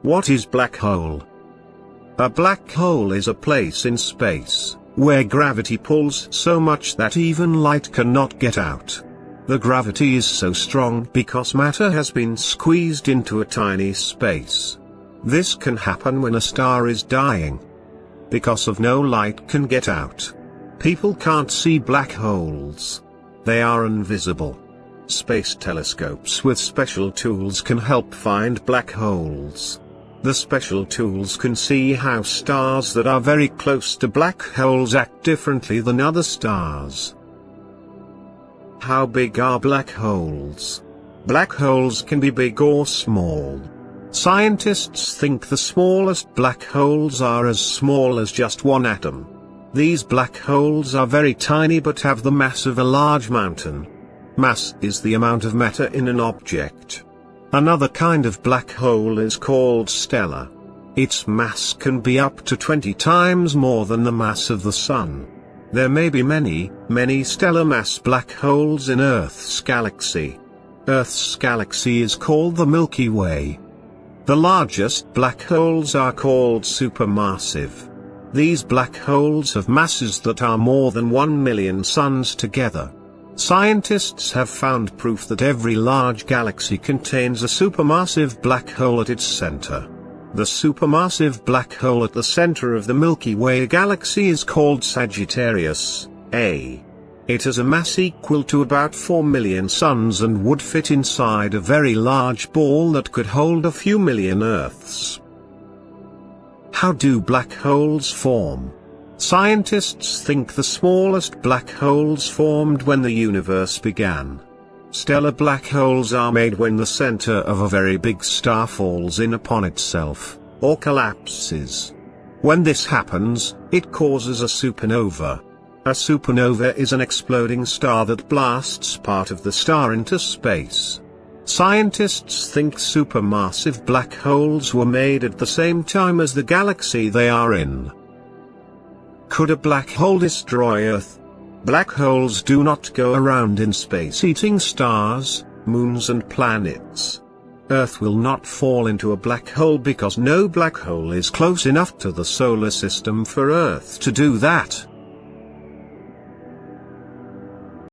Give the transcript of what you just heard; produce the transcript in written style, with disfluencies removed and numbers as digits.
What is black hole? A black hole is a place in space where gravity pulls so much that even light cannot get out. The gravity is so strong because matter has been squeezed into a tiny space. This can happen when a star is dying. Because of no light can get out. People can't see black holes. They are invisible. Space telescopes with special tools can help find black holes. The special tools can see how stars that are very close to black holes act differently than other stars. How big are black holes? Black holes can be big or small. Scientists think the smallest black holes are as small as just one atom. These black holes are very tiny but have the mass of a large mountain. Mass is the amount of matter in an object. Another kind of black hole is called stellar. Its mass can be up to 20 times more than the mass of the Sun. There may be many, many stellar mass black holes in Earth's galaxy. Earth's galaxy is called the Milky Way. The largest black holes are called supermassive. These black holes have masses that are more than 1 million suns together. Scientists have found proof that every large galaxy contains a supermassive black hole at its center. The supermassive black hole at the center of the Milky Way galaxy is called Sagittarius A. It has a mass equal to about 4 million suns and would fit inside a very large ball that could hold a few million Earths. How do black holes form? Scientists think the smallest black holes formed when the universe began. Stellar black holes are made when the center of a very big star falls in upon itself, or collapses. When this happens, it causes a supernova. A supernova is an exploding star that blasts part of the star into space. Scientists think supermassive black holes were made at the same time as the galaxy they are in. Could a black hole destroy Earth? Black holes do not go around in space eating stars, moons and planets. Earth will not fall into a black hole because no black hole is close enough to the solar system for Earth to do that.